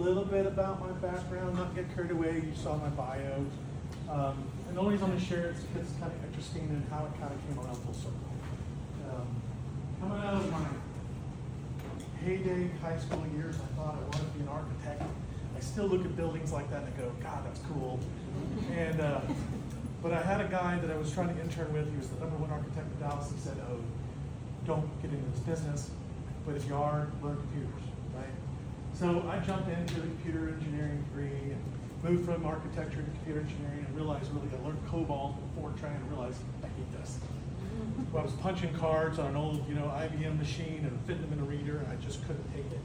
A little bit about my background, not get carried away. You saw my bio. And the only reason I'm going to share it is because it's kind of interesting and how it kind of came around full circle. Coming out of my heyday high school years, I thought I wanted to be an architect. I still look at buildings like that and I go, God, that's cool. And but I had a guy that I was trying to intern with. He was the #1 architect in Dallas. He said, "Oh, don't get into this business, but if you are, learn computers." Right? So I jumped into a computer engineering degree and moved from architecture to computer engineering and realized really I learned COBOL before trying to realize I hate this. I was punching cards on an old, IBM machine and fitting them in a reader, and I just couldn't take it.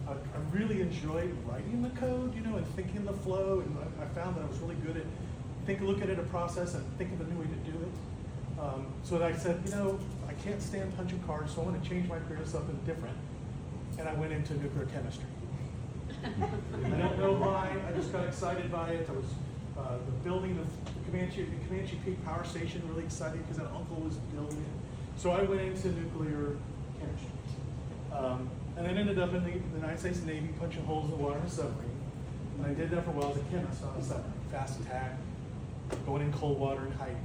I really enjoyed writing the code, and thinking the flow, and I found that I was really good at looking at a process and think of a new way to do it. So I said, I can't stand punching cards, so I want to change my career to something different. And I went into nuclear chemistry. I don't know why, I just got excited by it. I was the building of the Comanche Peak Power Station, really excited because an uncle was building it. So I went into nuclear chemistry. And then ended up in the United States Navy punching holes in the water in a submarine. And I did that for a while as a chemist on a submarine, fast attack, going in cold water and hiding.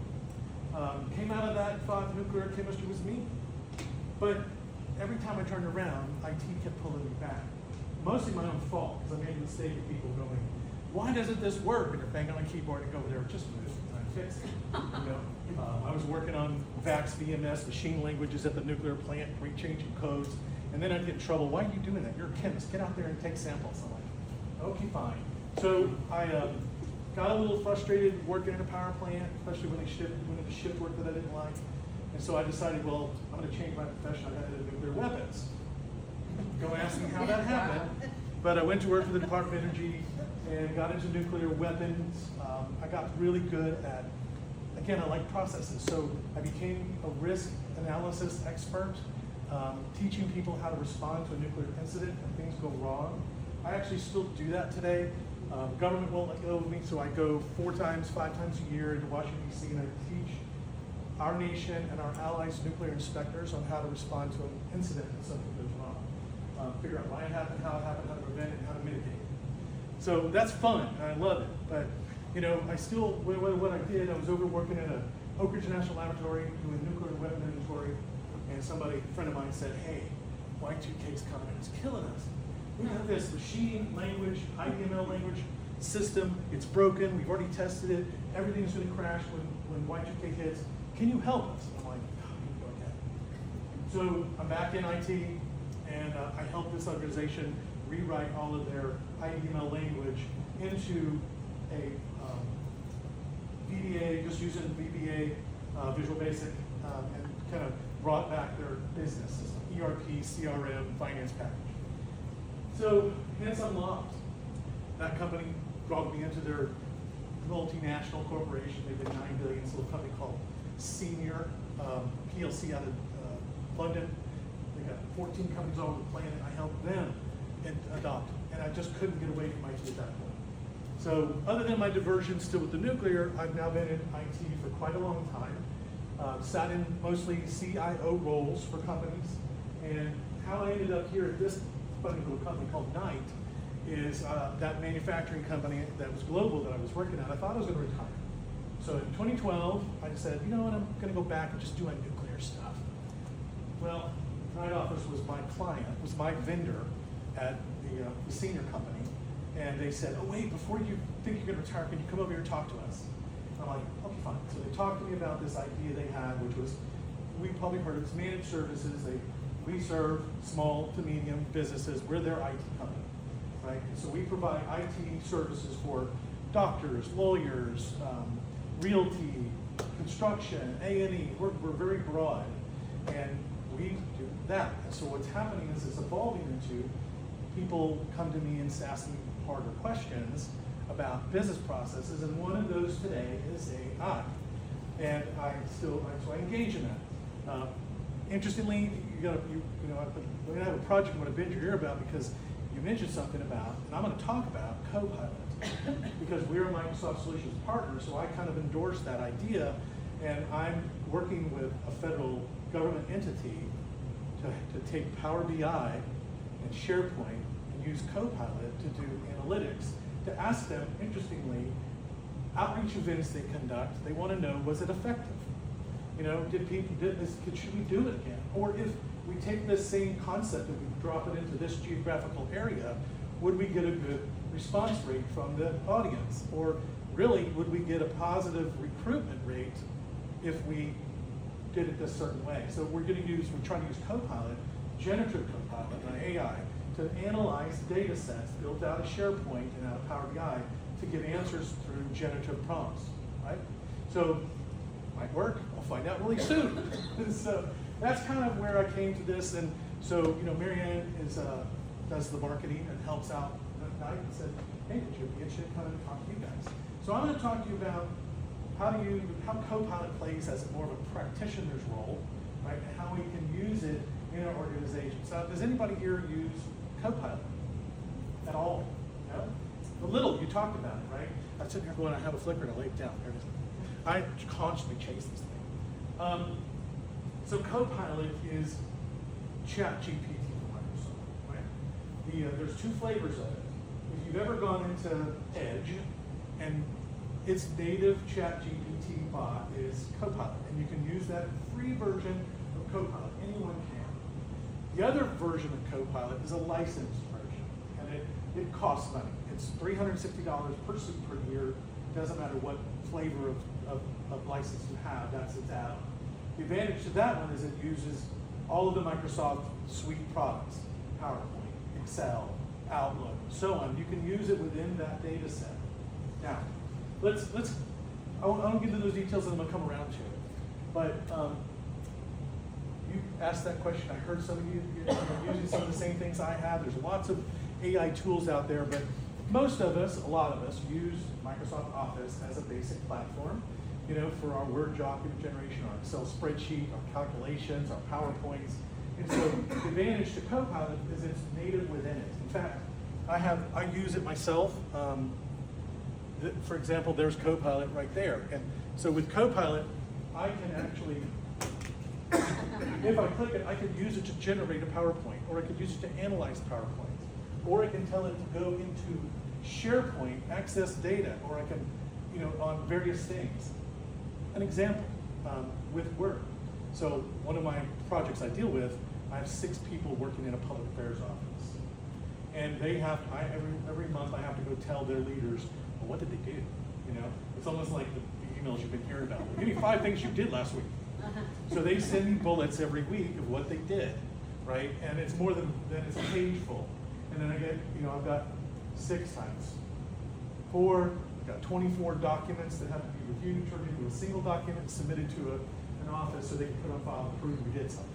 Came out of that and thought nuclear chemistry was me. But every time I turned around, IT kept pulling me back. Mostly my own fault, because I made a mistake of people going, why doesn't this work? And they're banging on a keyboard and go, they were just trying to fix it. I was working on VAX, VMS, machine languages at the nuclear plant, changing codes. And then I'd get in trouble. Why are you doing that? You're a chemist. Get out there and take samples. I'm like, okay, fine. So I got a little frustrated working in a power plant, especially when it was shift work that I didn't like. And so I decided, well, I'm going to change my profession. I got into nuclear weapons. Go ask me how that happened. But I went to work for the Department of Energy and got into nuclear weapons. I got really good at, again, I like processes. So I became a risk analysis expert. Teaching people how to respond to a nuclear incident when things go wrong. I actually still do that today. Government won't let go of me, so I go 5 times a year into Washington, D.C., and I teach our nation and our allies' nuclear inspectors on how to respond to an incident when something goes wrong. Figure out why it happened, how to prevent it, and how to mitigate it. So that's fun, and I love it. But, I still, what I did, I was overworking at a Oak Ridge National Laboratory doing nuclear weapon inventory. And a friend of mine said, hey, Y2K's coming and it's killing us. We have this machine language, IDML language system. It's broken. We've already tested it. Everything's going to crash when Y2K hits. Can you help us? I'm like, oh, okay. So I'm back in IT, and I helped this organization rewrite all of their IDML language into a VBA, just using VBA, Visual Basic, and kind of brought back their business system, ERP, CRM, finance package. So hence unlocked. That company brought me into their multinational corporation. They did $9 billion. It's a little company called Senior PLC out of London. They got 14 companies all over the planet. I helped them adopt, and I just couldn't get away from IT at that point. So other than my diversion still with the nuclear, I've now been in IT for quite a long time. Sat in mostly CIO roles for companies, and how I ended up here at this funny little company called Knight is that manufacturing company that was global that I was working at. I thought I was going to retire. So in 2012, I decided, you know what, I'm going to go back and just do my nuclear stuff. Well, Knight Office was my client, was my vendor at the senior company, and they said, oh wait, before you think you're going to retire, can you come over here and talk to us? I'm like, okay, fine. So they talked to me about this idea they had, which was, we probably heard of it, managed services. We serve small to medium businesses. We're their IT company, right? And so we provide IT services for doctors, lawyers, realty, construction, A&E. We're very broad, and we do that. And so what's happening is it's evolving into people come to me and ask me harder questions about business processes, and one of those today is AI. And so I engage in that. Interestingly, we're going to have a project I'm going to bend your ear about because you mentioned something about, and I'm going to talk about Copilot because we're a Microsoft Solutions partner, so I kind of endorse that idea, and I'm working with a federal government entity to take Power BI and SharePoint and use Copilot to do analytics, to ask them, interestingly, outreach events they conduct, they want to know, was it effective? You know, did people, should we do it again? Or if we take this same concept and we drop it into this geographical area, would we get a good response rate from the audience? Or really, would we get a positive recruitment rate if we did it this certain way? So we're trying to use Copilot, generative Copilot, an AI, to analyze data sets, build out a SharePoint and out of Power BI to give answers through generative prompts, right? So, might work, I'll find out really soon. So that's kind of where I came to this, and so, you know, Marianne does the marketing and helps out at night and said, hey, would you be interested in coming to talk to you guys? So I'm gonna talk to you about how Copilot plays as more of a practitioner's role, right, and how we can use it in our organization. So does anybody here use Copilot at all? No? A little, you talked about it, right? I'm sitting here going, I have a Flickr and I lay it down. There it is. I constantly chase this thing. So Copilot is ChatGPT for Microsoft, right? There's two flavors of it. If you've ever gone into Edge, and its native ChatGPT bot is Copilot, and you can use that free version of Copilot. Anyone can. The other version of Copilot is a licensed version, and it costs money. It's $360 per seat per year. Doesn't matter what flavor of license you have, that's its add-on. The advantage to that one is it uses all of the Microsoft suite products, PowerPoint, Excel, Outlook, so on. You can use it within that data set. Now, I won't get into those details and I'm gonna come around to it. But you asked that question, I heard some of you using some of the same things I have. There's lots of AI tools out there, but most of us, a lot of us, use Microsoft Office as a basic platform, you know, for our Word document generation, our Excel spreadsheet, our calculations, our PowerPoints. And so the advantage to Copilot is it's native within it. In fact, I use it myself. For example, there's Copilot right there. And so with Copilot, I can actually, if I click it, I could use it to generate a PowerPoint, or I could use it to analyze PowerPoints, or I can tell it to go into SharePoint, access data, or I can, you know, on various things. An example, with Word. So one of my projects I deal with, I have 6 people working in a public affairs office. And they have, every month I have to go tell their leaders, well, what did they do? You know, it's almost like the emails you've been hearing about. Well, give me 5 things you did last week. So they send me bullets every week of what they did, right? And it's more than it's a page full. And then I get, you know, I've got 6 times 4, I've got 24 documents that have to be reviewed, turned into a single document, submitted to an office so they can put on file and prove we did something.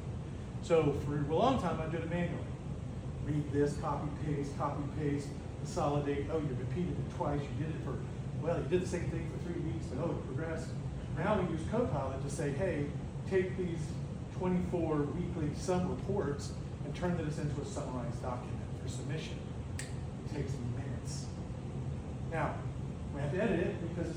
So for a long time, I did it manually. Read this, copy, paste, consolidate. Oh, you repeated it twice. You did it for, well, you did the same thing for 3 weeks, but oh, it progressed. Now we use Copilot to say, hey, take these 24 weekly sum reports and turn this into a summarized document for submission. It takes minutes. Now, we have to edit it because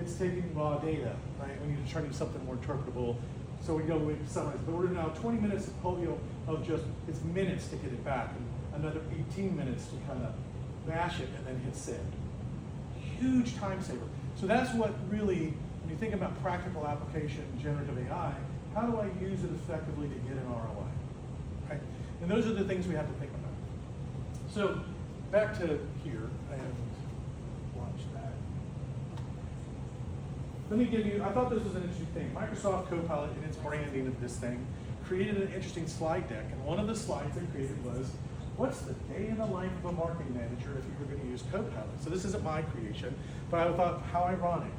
it's taking raw data, right? We need to turn it into something more interpretable. So we go with summarize. But we're now 20 minutes of polio of just, it's minutes to get it back, and another 18 minutes to kind of bash it and then hit send. Huge time saver. So that's what really, when you think about practical application in generative AI, how do I use it effectively to get an ROI? Right? And those are the things we have to think about. So back to here, and watch that. Let me give you, I thought this was an interesting thing. Microsoft Copilot, in its branding of this thing, created an interesting slide deck. And one of the slides they created was, what's the day in the life of a marketing manager if you were going to use Copilot? So this isn't my creation, but I thought, how ironic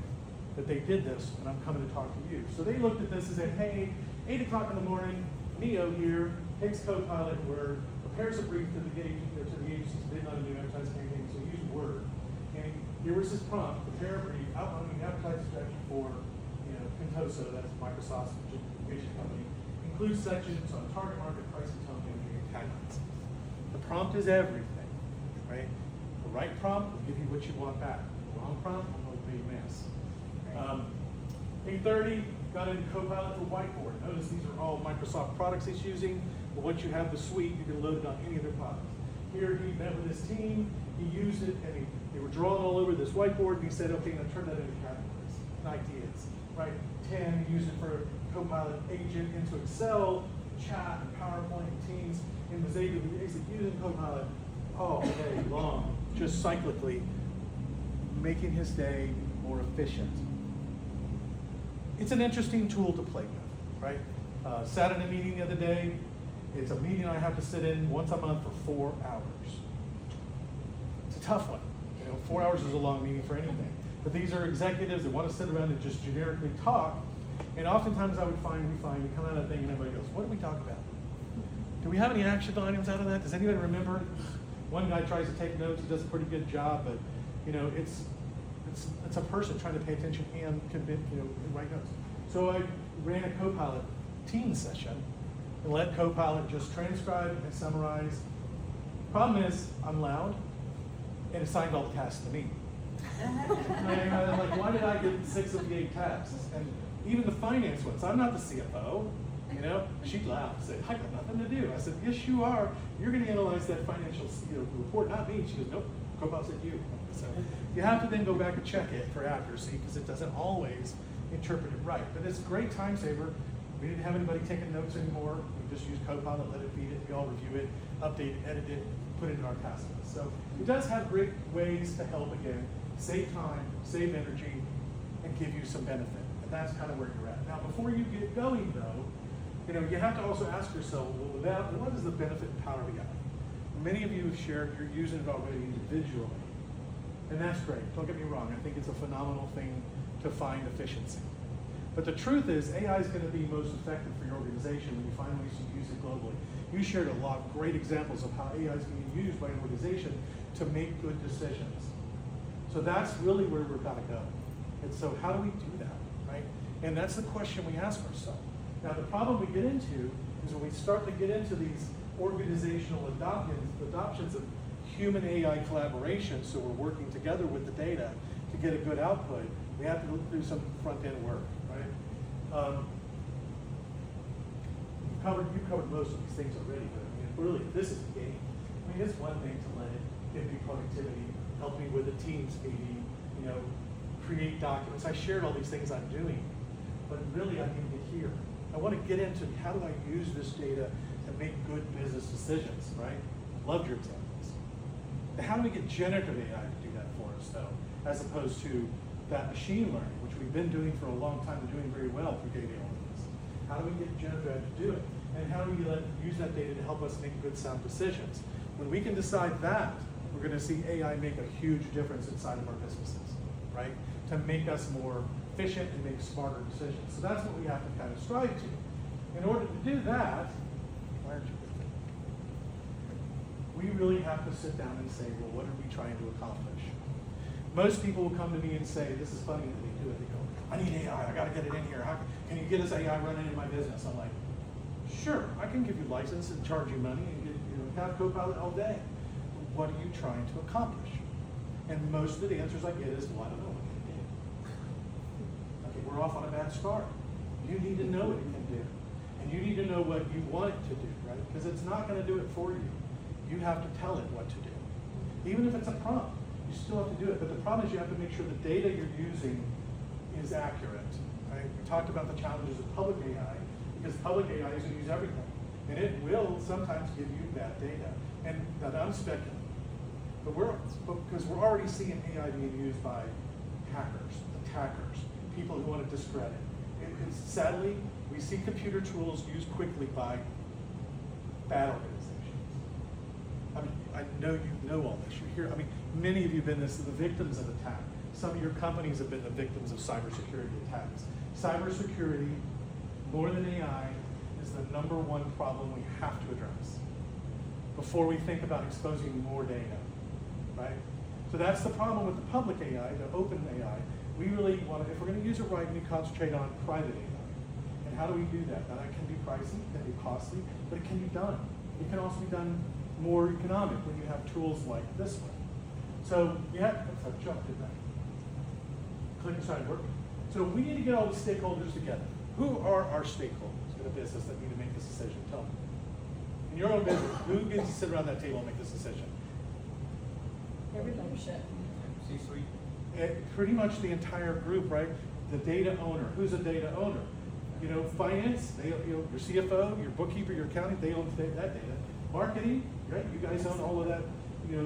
that they did this, and I'm coming to talk to you. So they looked at this and said, hey, 8 o'clock in the morning, Neo here, takes Copilot Word, prepares a brief to the agencies, they did not do advertising campaign, so use Word. And here was his prompt, prepare a brief, outlining advertising strategy for, you know, Contoso, that's Microsoft's communication company, includes sections on target market, pricing, tone, imagery, and taglines. The prompt is everything, right? The right prompt will give you what you want back. The wrong prompt will be a mess. 8:30, got into Copilot for Whiteboard. Notice these are all Microsoft products he's using, but once you have the suite, you can load it on any of their products. Here he met with his team, he used it, and they were drawing all over this whiteboard, and he said, okay, now turn that into categories and ideas, right? 10, he used it for Copilot agent into Excel, chat, PowerPoint, Teams, and was able to using Copilot all day long, just cyclically, making his day more efficient. It's an interesting tool to play with, right? Sat in a meeting the other day. It's a meeting I have to sit in once a month for 4 hours. It's a tough one. 4 hours is a long meeting for anything. But these are executives that want to sit around and just generically talk. And oftentimes we come out of that thing and everybody goes, what did we talk about? Do we have any action items out of that? Does anybody remember? One guy tries to take notes, he does a pretty good job, but it's a person trying to pay attention and write notes. So I ran a Copilot team session and let Copilot just transcribe and summarize. Problem is, I'm loud, and it assigned all the tasks to me. And I'm like, why did I get 6 of the 8 tasks? And even the finance ones, I'm not the CFO. She'd laugh and say, I got nothing to do. I said, yes, you are. You're going to analyze that financial report, not me. She goes, nope, Copilot said you. So you have to then go back and check it for accuracy because it doesn't always interpret it right. But it's a great time saver. We didn't have anybody taking notes anymore. We just used Copilot, let it feed it, we all review it, update it, edit it, put it in our task list. So it does have great ways to help, again, save time, save energy, and give you some benefit. And that's kind of where you're at. Now, before you get going, though, you have to also ask yourself, well, what is the benefit in Power BI? Many of you have shared you're using it already individually. And that's great. Don't get me wrong. I think it's a phenomenal thing to find efficiency. But the truth is, AI is going to be most effective for your organization when you find ways to use it globally. You shared a lot of great examples of how AI is being used by an organization to make good decisions. So that's really where we're going to go. And so how do we do that, right? And that's the question we ask ourselves. Now, the problem we get into is when we start to get into these organizational adoptions of human AI collaboration, so we're working together with the data to get a good output, we have to do some front-end work, right? You've covered most of these things already, but really, this is a game. It's one thing to let it give me productivity, help me with a Teams meeting, create documents. I shared all these things I'm doing, but really I need to get here. I want to get into how do I use this data to make good business decisions, right? Loved your examples. How do we get generative AI to do that for us, though, as opposed to that machine learning, which we've been doing for a long time and doing very well through data analytics? How do we get generative AI to do it? And how do we use that data to help us make good, sound decisions? When we can decide that, we're going to see AI make a huge difference inside of our businesses, right? To make us more efficient and make smarter decisions. So that's what we have to kind of strive to. In order to do that, why aren't you with it? We really have to sit down and say, well, what are we trying to accomplish? Most people will come to me and say, this is funny that they do it. They go, I need AI, I got to get it in here. Can you get this AI running in my business? I'm like, sure, I can give you license and charge you money and have Copilot all day. What are you trying to accomplish? And most of the answers I get is, well, I don't know what it can do. Okay, we're off on a bad start. You need to know what it can do. And you need to know what you want it to do, right? Because it's not going to do it for you. You have to tell it what to do. Even if it's a prompt, you still have to do it. But the problem is you have to make sure the data you're using is accurate, right? We talked about the challenges of public AI, because public AI is going to use everything. And it will sometimes give you bad data. And now I'm speculating. Because we're already seeing AI being used by hackers, attackers, people who want to discredit. And sadly, we see computer tools used quickly by bad organizations. I know you know all this. You hear, many of you have been the victims of attack. Some of your companies have been the victims of cybersecurity attacks. Cybersecurity, more than AI, is the #1 problem we have to address before we think about exposing more data, right? So that's the problem with the public AI, the open AI. We really want to, if we're going to use it right, we concentrate on private AI. And how do we do that? Now, that can be pricey, it can be costly, but it can be done. It can also be done more economic when you have tools like this one. So you have, I jumped in that. Clicking started working. So we need to get all the stakeholders together. Who are our stakeholders in a business that need to make this decision? Tell me. In your own business, who gets to sit around that table and make this decision? Everybody should. C-suite. Pretty much the entire group, right? The data owner. Who's a data owner? You know, finance, your CFO, your bookkeeper, your accounting, they own that data. Marketing, right? You guys own all of that,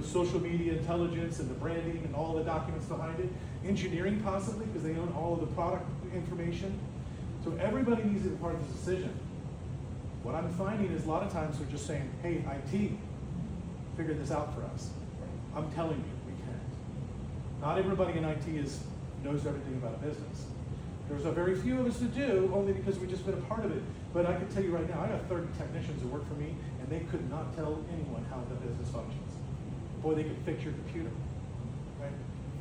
social media intelligence and the branding and all the documents behind it. Engineering possibly, because they own all of the product information. So everybody needs to be part of this decision. What I'm finding is a lot of times they're just saying, hey, IT, figure this out for us. I'm telling you, we can't. Not everybody in IT knows everything about a business. There's a very few of us that do, only because we've just been a part of it. But I can tell you right now, I got 30 technicians that work for me, and they could not tell anyone how the business functions. Boy, they could fix your computer, right?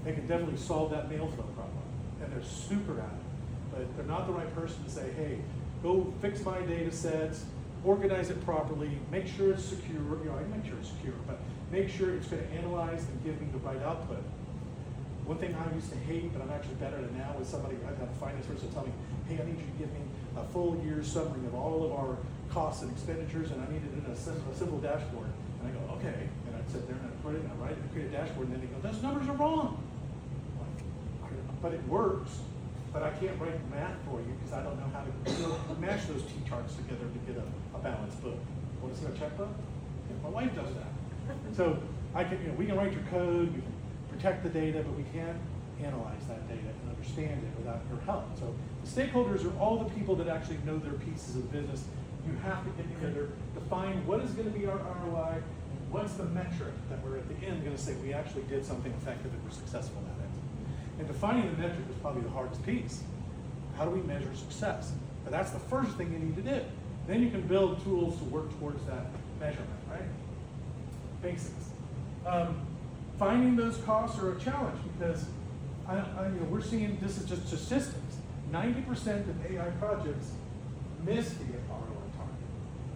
They can definitely solve that mail flow problem, and they're super at it. But they're not the right person to say, hey, go fix my data sets, organize it properly, make sure it's secure. I can make sure it's secure, but make sure it's going to analyze and give me the right output. One thing I used to hate, but I'm actually better at it now, is somebody, I'd have a finance person tell me, hey, I need you to give me a full year's summary of all of our costs and expenditures, and I need it in a simple dashboard. And I go, okay. And I'd sit there and I'd put it, and I'd write it, and create a dashboard, and then they go, those numbers are wrong. But it works, but I can't write math for you because I don't know how to match those T-charts together to get a balanced book. Want to see a checkbook? Yeah, my wife does that. So we can write your code, we can protect the data, but we can't analyze that data and understand it without your help. So the stakeholders are all the people that actually know their pieces of business. You have to get together, define what is going to be our ROI, and what's the metric that we're at the end going to say we actually did something effective and we're successful at it. And defining the metric is probably the hardest piece. How do we measure success? But that's the first thing you need to do. Then you can build tools to work towards that measurement, right? Basics. Finding those costs are a challenge because we're seeing, this is just statistics, 90% of AI projects miss the ROI target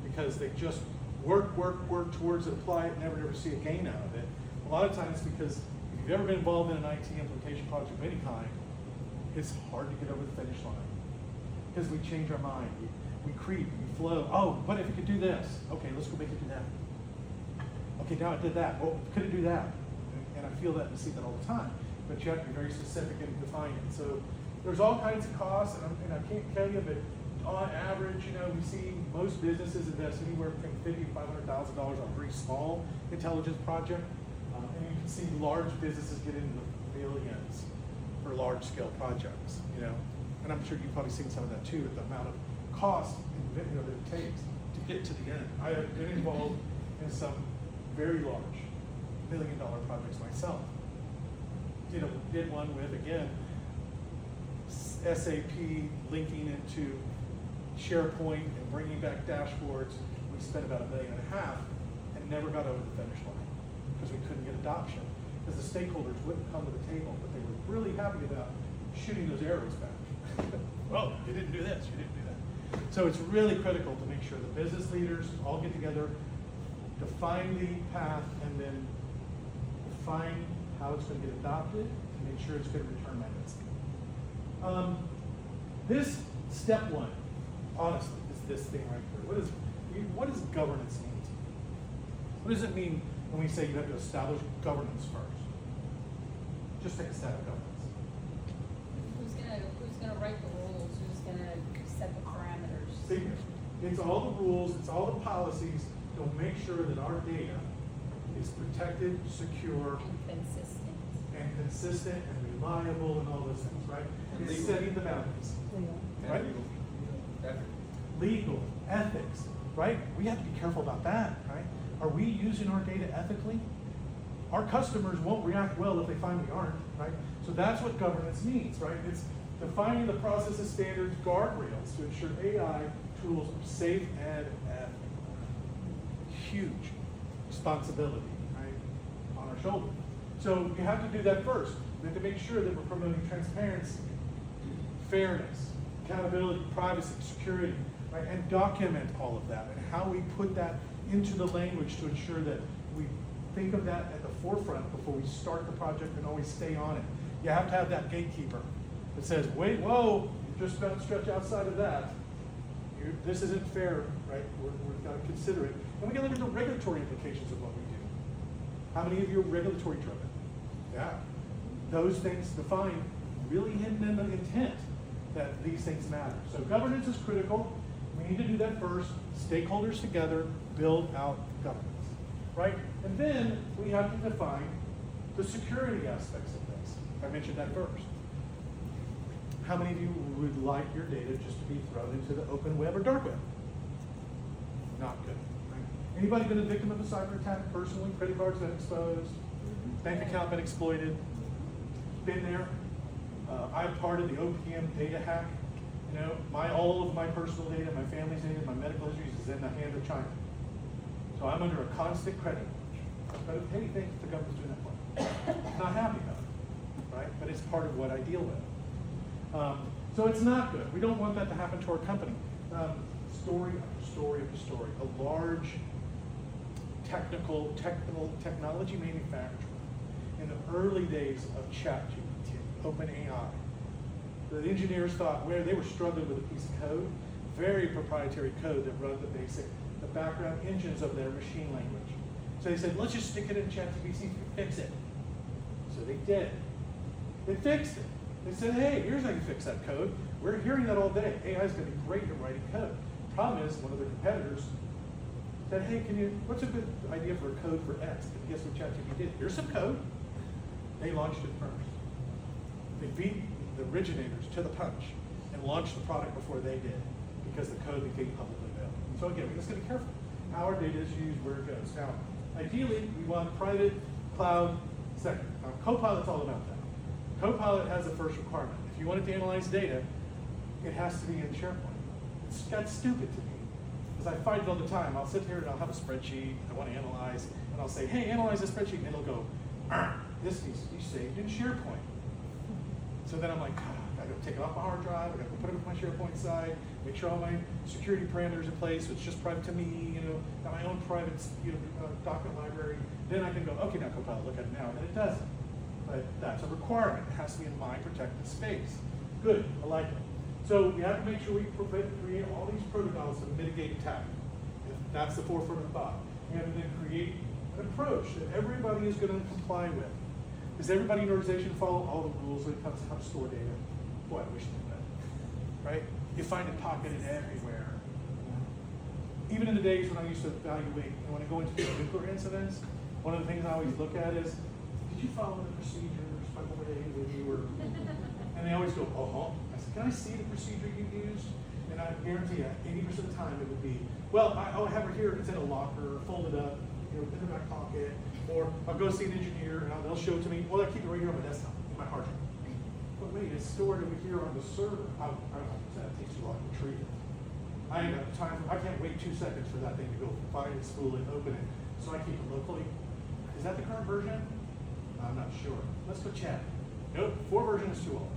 because they just work towards it, apply it, never see a gain out of it. A lot of times because if you've ever been involved in an IT implementation project of any kind, it's hard to get over the finish line because we change our mind, we creep, we flow. Oh, what if it could do this? Okay, let's go make it do that. Okay, now it did that. Well, could it do that? And I feel that and see that all the time. But you have to be very specific and define it. So there's all kinds of costs, and I can't tell you, but on average, we see most businesses invest anywhere between $50,000 to $500,000 on a very small intelligence project. And you can see large businesses get into the billions for large-scale projects. And I'm sure you've probably seen some of that too, the amount of cost that it takes to get to the end. I have been involved in some very large million-dollar projects myself. Did one with, again, SAP linking into SharePoint and bringing back dashboards. We spent about $1.5 million and never got over the finish line because we couldn't get adoption because the stakeholders wouldn't come to the table, but they were really happy about shooting those arrows back. Well, you didn't do this, you didn't do that. So it's really critical to make sure the business leaders all get together, define the path, and then define how it's going to get adopted to make sure it's going to return my investment. This step one, honestly, is this thing right here. What does governance mean to you? What does it mean when we say you have to establish governance first? Just take a step of governance. Who's gonna write the rules? Who's gonna set the parameters? See, it's all the rules, it's all the policies to make sure that our data is protected, secure, And consistent and reliable and all those things, right? And It's legal. setting the boundaries. Right? Ethics. Legal, ethics, right? We have to be careful about that, right? Are we using our data ethically? Our customers won't react well if they find we aren't, right? So that's what governance means, right? It's defining the processes, standards, guardrails to ensure AI tools are safe and ethical. Huge responsibility, right, on our shoulders. So you have to do that first. We have to make sure that we're promoting transparency, fairness, accountability, privacy, security, right, and document all of that and how we put that into the language to ensure that we think of that at the forefront before we start the project and always stay on it. You have to have that gatekeeper that says, wait, whoa, you just don't stretch outside of that. This isn't fair, right? We've got to consider it. And we got to look at the regulatory implications of what we do. How many of you are regulatory driven? Yeah. Those things define really hidden in the intent that these things matter. So governance is critical. We need to do that first. Stakeholders together, build out governance, right? And then we have to define the security aspects of this. I mentioned that first. How many of you would like your data just to be thrown into the open web or dark web? Not good. Right? Anybody been a victim of a cyber attack personally? Credit cards been exposed? Bank account been exploited? Been there? I'm part of the OPM data hack. You know, all of my personal data, my family's data, my medical histories is in the hand of China. So I'm under a constant credit watch. But hey, thanks, the government's doing that for me. Not happy about it, right? But it's part of what I deal with. So it's not good. We don't want that to happen to our company. Story after story after story. A large technology manufacturer in the early days of ChatGPT, OpenAI. The engineers thought they were struggling with a piece of code, very proprietary code that runs the background engines of their machine language. So they said, let's just stick it in ChatGPT and fix it. So they did. They fixed it. They said, hey, here's how you fix that code. We're hearing that all day. AI is going to be great at writing code. Problem is, one of their competitors said, hey, what's a good idea for a code for X? Can you guess what ChatGPT did? Here's some code. They launched it first. They beat the originators to the punch and launched the product before they did because the code became publicly available. So again, we just got to be careful how our data is used, where it goes. Now, ideally, we want private, cloud, second. Now, Copilot's all about that. Copilot has the first requirement. If you want it to analyze data, it has to be in SharePoint. That's stupid to me, because I fight it all the time. I'll sit here and I'll have a spreadsheet I want to analyze, and I'll say, hey, analyze this spreadsheet, and it'll go, this needs to be saved in SharePoint. So then I'm like, I gotta take it off my hard drive, I gotta put it on my SharePoint side, make sure all my security parameters in place, so it's just private to me, got my own private document library. Then I can go, okay, now Copilot, look at it now, and then it doesn't. But that's a requirement. It has to be in my protected space. Good, I like it. So we have to make sure we create all these protocols to mitigate attack. If that's the forefront of thought. We have to then create an approach that everybody is going to comply with. Does everybody in the organization follow all the rules when it comes to how to store data? Boy, I wish they would. Right? You find it pocketed everywhere. Even in the days when I used to evaluate, when I go into nuclear incidents, one of the things I always look at is, did you follow the procedures by the way when you were? And they always go, I said, can I see the procedure you used? And I guarantee you, 80% of the time it would be, well, I'll have her here, it's in a locker, folded up, in the back pocket, or I'll go see an engineer and they'll show it to me. Well, I keep it right here on my desktop, in my hard drive. But wait, it's stored over here on the server. I don't know, that takes too long to retrieve it. I ain't got time I can't wait 2 seconds for that thing to go find it, spool it, open it. So I keep it locally. Is that the current version? I'm not sure. Let's go chat. Nope, 4 version is too old.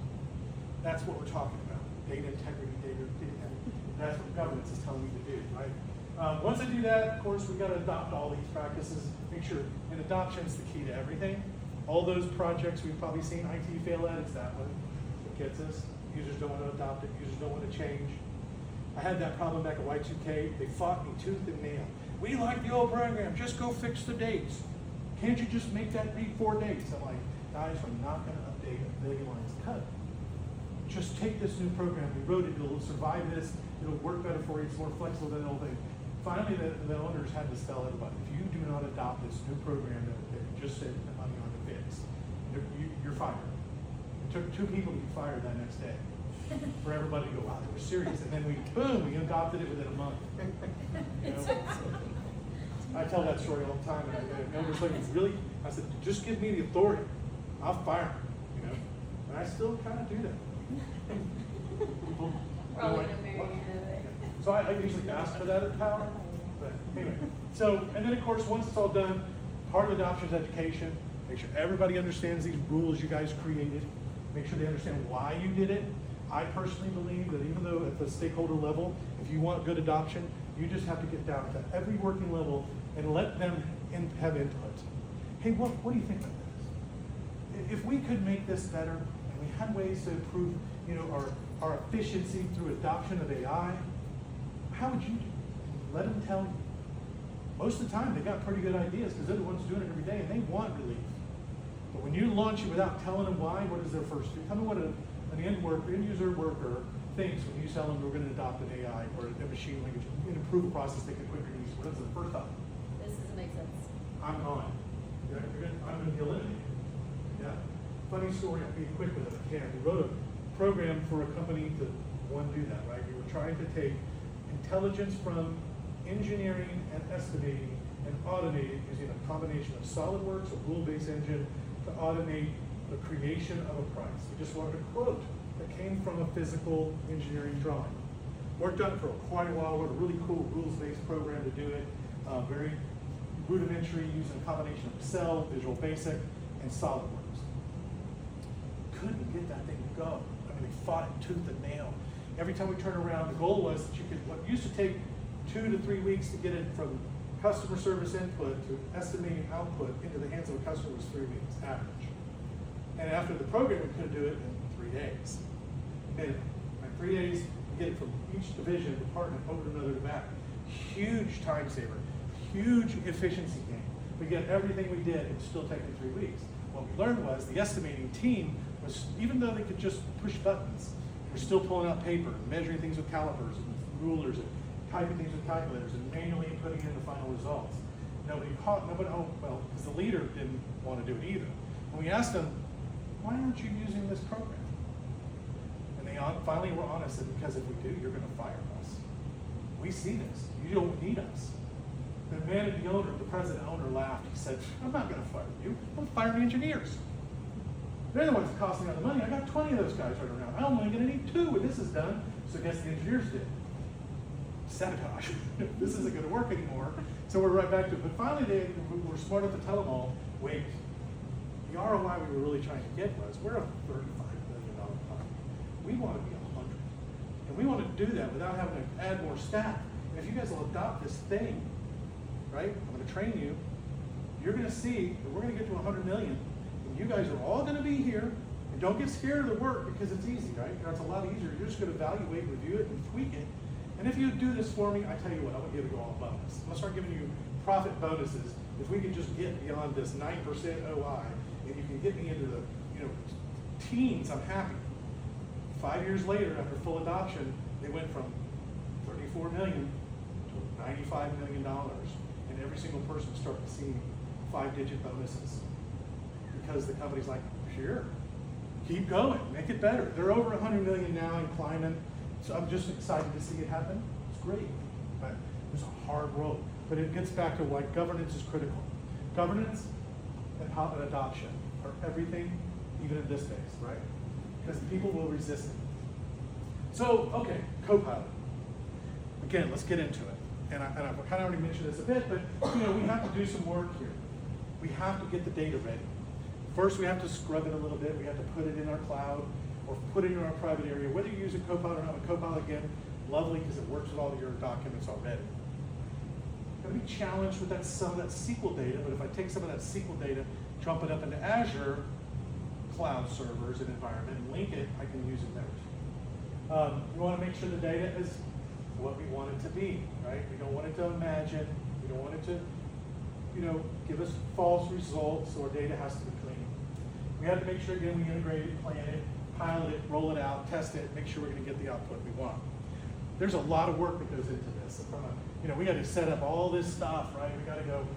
That's what we're talking about. Data integrity, data integrity. That's what governance is telling me to do, right? Once I do that, of course, we've got to adopt all these practices. Make sure, and adoption is the key to everything. All those projects we've probably seen IT fail at, it's that one that gets us. Users don't want to adopt it. Users don't want to change. I had that problem back at Y2K. They fought me tooth and nail. We like the old program. Just go fix the dates. Can't you just make that be 4 dates? I'm like, guys, I'm not going to update a billion lines of code. Just take this new program. We wrote it. It'll survive this. It'll work better for you. It's more flexible than the old thing. Finally, the owners had to tell everybody, if you do not adopt this new program that you just saved the money on to fix, you're fired. It took 2 people to be fired that next day for everybody to go, wow, they were serious. And then we adopted it within a month. You know? I tell that story all the time, and the owner's like, really? I said, just give me the authority. I'll fire him, you know? And I still kind of do that. People, Probably like, in America. so I usually ask for that power, but anyway. So, and then of course, once it's all done, part of adoption is education. Make sure everybody understands these rules you guys created. Make sure they understand why you did it. I personally believe that even though at the stakeholder level, if you want good adoption, you just have to get down to every working level and let them have input. Hey, what do you think about this? If we could make this better, and we had ways to improve, our efficiency through adoption of AI, how would you do? Let them tell you. Most of the time, they got pretty good ideas because they're the ones doing it every day and they want relief. But when you launch it without telling them why, what is their first? Tell me what an end user worker thinks when you tell them we're going to adopt an AI or a machine language and improve a process they can quicker use. What is the first thought? This doesn't make sense. I'm gone. I'm going to be eliminated. Yeah. Funny story. I'll be quick with it. I can. We wrote a program for a company to do that. Right. We were trying to take intelligence from engineering and estimating and automate it using a combination of SolidWorks, a rule-based engine, to automate the creation of a price. We just wanted a quote that came from a physical engineering drawing. Worked on it for quite a while. Wrote a really cool rules-based program to do it. Very rudimentary, using a combination of Excel, Visual Basic, and SolidWorks. Couldn't get that thing to go. I mean, they fought it tooth and nail. Every time we turn around, the goal was that you could, what used to take 2 to 3 weeks to get it from customer service input to estimating output into the hands of a customer was 3 weeks, average. And after the program, we could do it in 3 days. And in 3 days, we get it from each division, department, over to another to back. Huge time saver, huge efficiency gain. We get everything we did, it was still taking 3 weeks. What we learned was the estimating team was, even though they could just push buttons, we're still pulling out paper, measuring things with calipers and rulers, and typing things with calculators, and manually putting in the final results. Nobody, well, because the leader didn't want to do it either. And we asked them, why aren't you using this program? And they finally were honest, and because if we do, you're going to fire us. We see this. You don't need us. The president owner laughed. He said, I'm not going to fire you. I'm going to fire the engineers. They're the ones that cost me all the money. I got 20 of those guys running around. I'm only going to need 2 when this is done. So guess the engineers did. Sabotage. This isn't going to work anymore. So we're right back to it. But finally, they were smart enough to tell them all, wait, the ROI we were really trying to get was, we're a $35 million company. We want to be 100. And we want to do that without having to add more staff. And if you guys will adopt this thing, right, I'm going to train you, you're going to see that we're going to get to 100 million. And you guys are all going to be here. And don't get scared of the work because it's easy, right? It's a lot easier. You're just going to evaluate, review it, and tweak it. And if you do this for me, I tell you what, I'm going to give you all a bonus. I'm going to start giving you profit bonuses. If we can just get beyond this 9% OI, and you can get me into the teens, I'm happy. 5 years later, after full adoption, they went from 34 million to $95 million. And every single person started seeing 5-digit bonuses. Because the company's like, sure, keep going, make it better. They're over 100 million now and climbing. So I'm just excited to see it happen. It's great, but it's a hard road. But it gets back to why governance is critical. Governance and adoption are everything, even in this space, right? Because people will resist it. So, okay, Copilot. Again, let's get into it. And I've kind of already mentioned this a bit, but we have to do some work here. We have to get the data ready. First, we have to scrub it a little bit. We have to put it in our cloud or put it in our private area. Whether you use a Copilot or not, a Copilot, again, lovely because it works with all of your documents already. I'm going to be challenged with some of that SQL data, but if I take some of that SQL data, jump it up into Azure cloud servers and environment, and link it, I can use it there. We want to make sure the data is what we want it to be, right? We don't want it to imagine. We don't want it to, give us false results, so our data has to be clean. We have to make sure, again, we integrate it, plan it, pilot it, roll it out, test it, make sure we're going to get the output we want. There's a lot of work that goes into this. We got to set up all this stuff, right? We got to go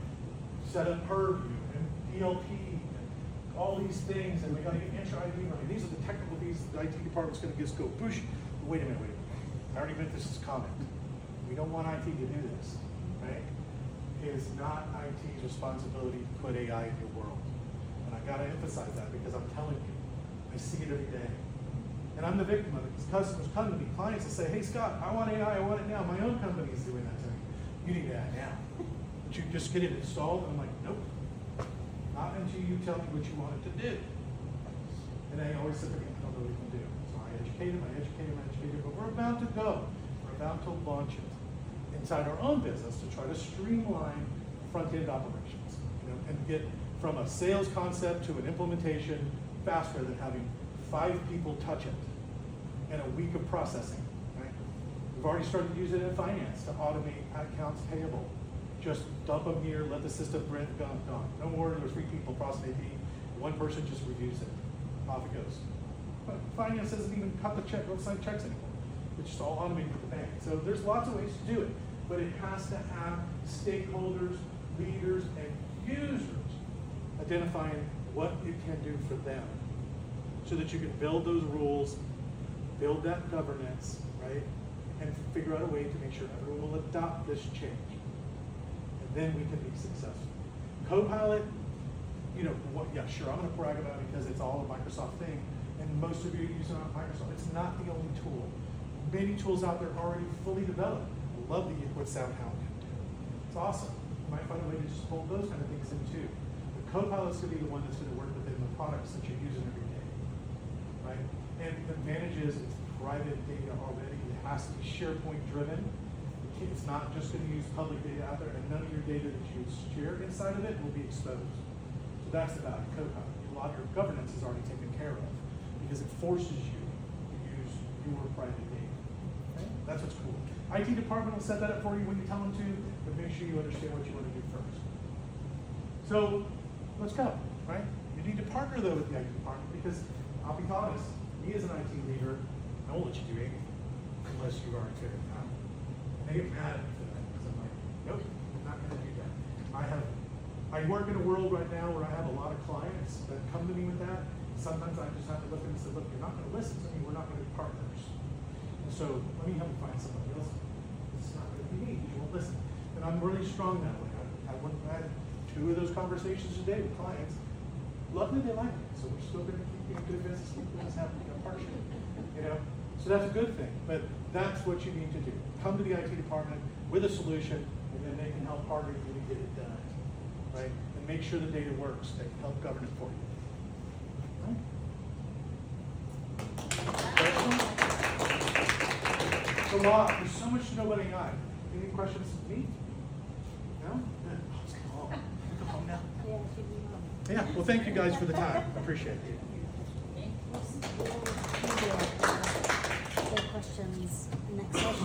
set up Purview and DLP and all these things, and we got to get intra ID running. These are the technical things the IT department's going to just go boosh. Wait a minute. I already meant this as a comment. We don't want IT to do this, right? It is not IT's responsibility to put AI in your world. And I got to emphasize that because I'm telling you, I see it every day. And I'm the victim of it because customers come to me, clients that say, hey Scott, I want AI, I want it now. My own company is doing that to me. You need AI now. But you just get it installed, and I'm like, nope. Not until you tell me what you want it to do. And they always say, I don't know what we can do. So I educate them, but we're about to go. We're about to launch it inside our own business to try to streamline front-end operations, and get from a sales concept to an implementation faster than having 5 people touch it and a week of processing, right? We've already started using it in finance to automate accounts payable. Just dump them here, let the system print, gone. No more, there's 3 people processing AP, one person just reviews it, off it goes. But finance doesn't even cut the check, don't sign checks anymore. It's just all automated with the bank. So there's lots of ways to do it, but it has to have stakeholders, leaders, and users identifying what it can do for them, so that you can build those rules, build that governance, right? And figure out a way to make sure everyone will adopt this change. And then we can be successful. Copilot, you know, yeah, sure, I'm gonna brag about it because it's all a Microsoft thing, and most of you use it on Microsoft. It's not the only tool. Many tools out there are already fully developed. I love what SoundHound can do. It's awesome. You might find a way to just fold those kind of things in too. The Copilot's gonna be the one that's gonna work within the products that you're using every day, right? And the advantage is it's private data already. It has to be SharePoint driven. It's not just gonna use public data out there, and none of your data that you share inside of it will be exposed. So that's the value of Copilot. A lot of your governance is already taken care of because it forces you to use your private data. Okay? That's what's cool. IT department will set that up for you when you tell them to, but make sure you understand what you want to do first. So let's go, right? You need to partner though with the IT department because I'll be honest, me as an IT leader, I won't let you do anything unless you are clear. They get mad at me for that because I'm like, nope, I'm not going to do that. I work in a world right now where I have a lot of clients that come to me with that. Sometimes I just have to look at them and say, look, you're not going to listen to me, we're not going to be partners. And so let me help you find somebody else. It's not going to be me, you won't listen. And I'm really strong that way. I had 2 of those conversations today with clients. Luckily they like me, so we're still going to keep doing good business, keep business happening, a partnership, you know? So that's a good thing, but that's what you need to do. Come to the IT department with a solution, and then they can help partner you to get it done, right? And make sure the data works. They can help govern it for you. Right? It's a lot. There's so much to know about AI. Any questions for me? No? Good. Oh, let's go home. Go home now. Yeah. Well, thank you guys for the time. I appreciate it. The questions next session.